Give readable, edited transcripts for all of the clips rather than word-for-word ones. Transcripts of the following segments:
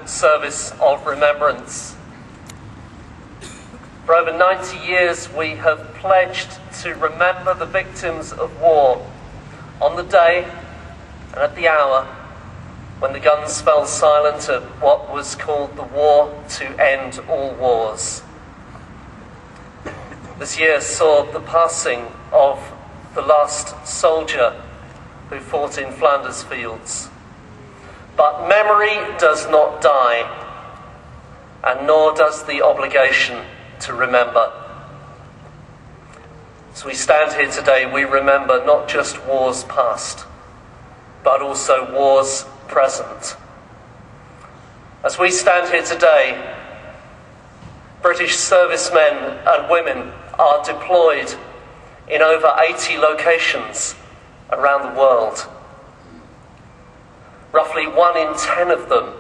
Service of Remembrance. For over 90 years we have pledged to remember the victims of war on the day and at the hour when the guns fell silent at what was called the War to End All Wars. This year saw the passing of the last soldier who fought in Flanders fields. But memory does not die, and nor does the obligation to remember. As we stand here today, we remember not just wars past, but also wars present. As we stand here today, British servicemen and women are deployed in over 80 locations around the world. Roughly 1 in 10 of them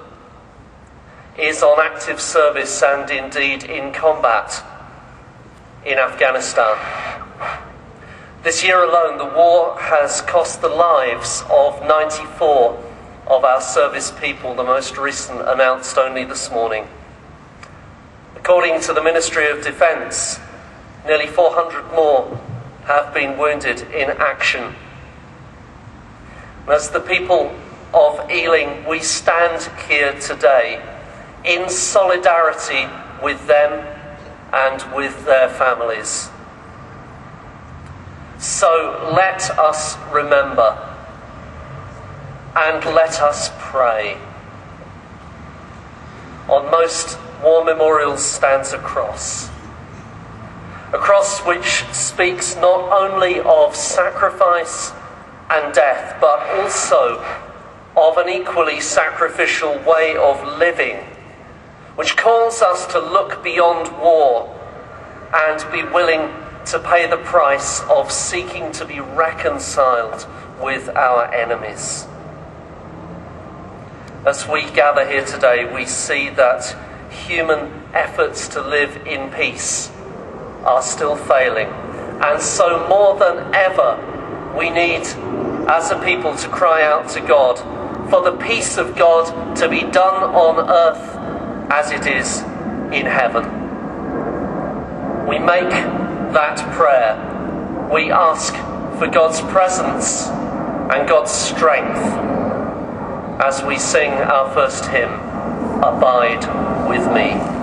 is on active service and indeed in combat in Afghanistan. This year alone, the war has cost the lives of 94 of our service people, the most recent announced only this morning. According to the Ministry of Defence, nearly 400 more have been wounded in action. And as the people of Ealing, we stand here today in solidarity with them and with their families. So let us remember and let us pray. On most war memorials stands a cross which speaks not only of sacrifice and death, but also of an equally sacrificial way of living, which calls us to look beyond war and be willing to pay the price of seeking to be reconciled with our enemies. As we gather here today, we see that human efforts to live in peace are still failing, and so more than ever we need as a people to cry out to God for the peace of God to be done on earth as it is in heaven. We make that prayer. We ask for God's presence and God's strength as we sing our first hymn, Abide with Me.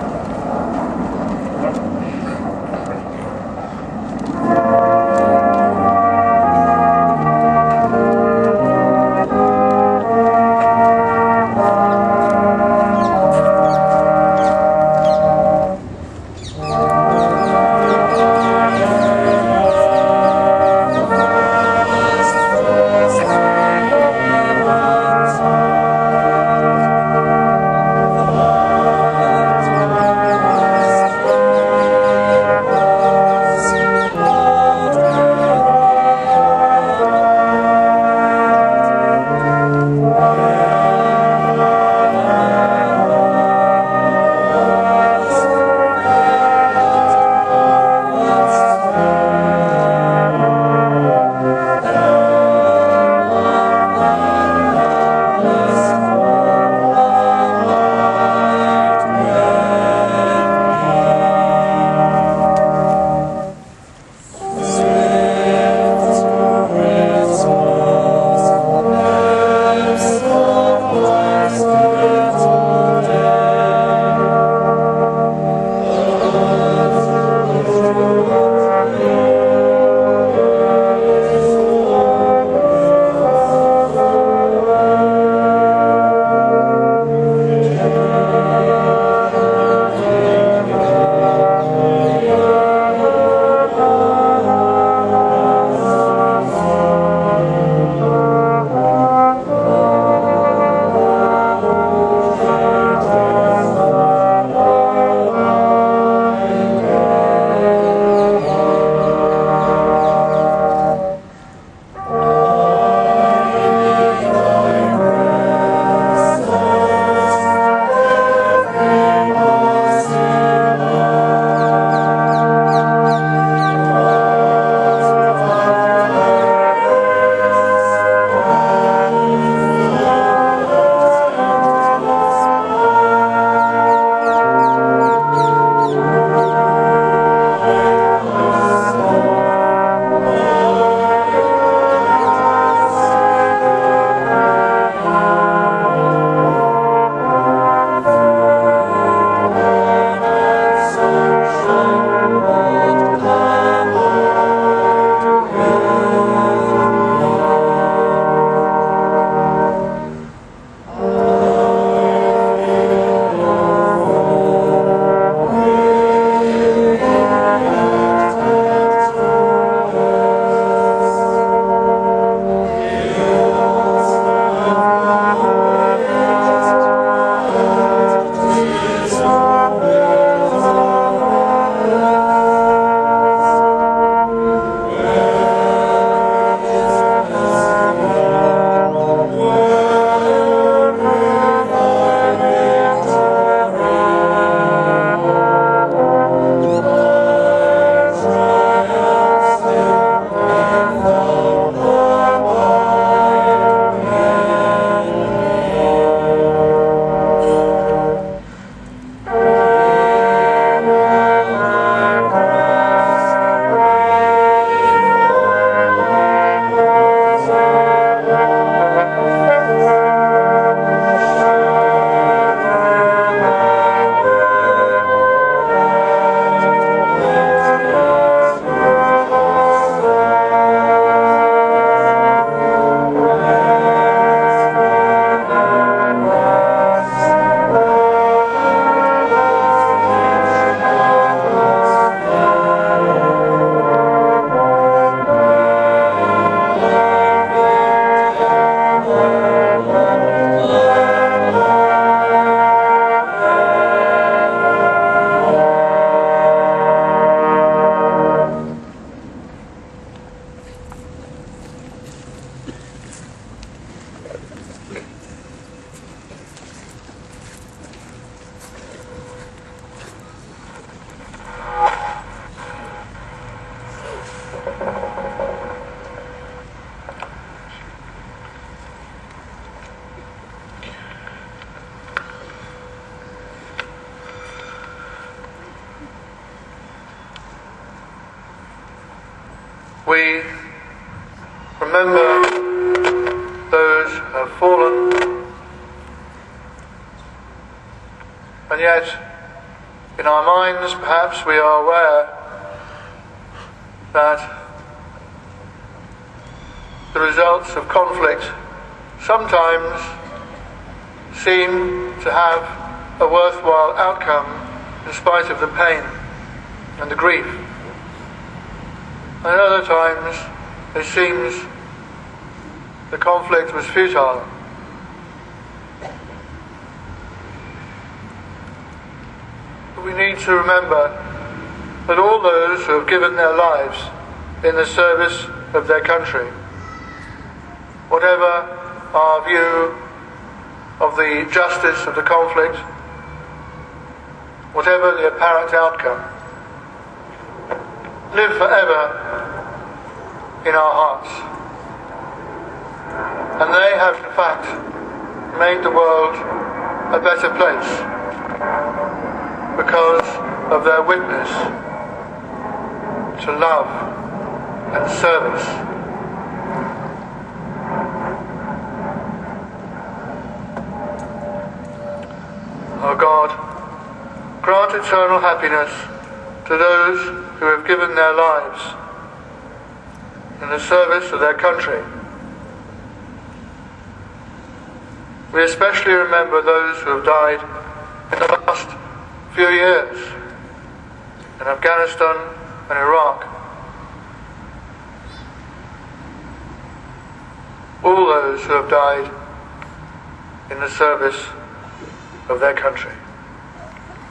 We remember those who have fallen, and yet in our minds perhaps we are aware that the results of conflict sometimes seem to have a worthwhile outcome in spite of the pain and the grief. And at other times it seems the conflict was futile. But we need to remember that all those who have given their lives in the service of their country, whatever our view of the justice of the conflict, whatever the apparent outcome, live forever in our hearts. And they have in fact made the world a better place because of their witness to love and service. O God, grant eternal happiness to those who have given their lives in the service of their country. We especially remember those who have died in the last few years in Afghanistan and Iraq. All those who have died in the service of their country.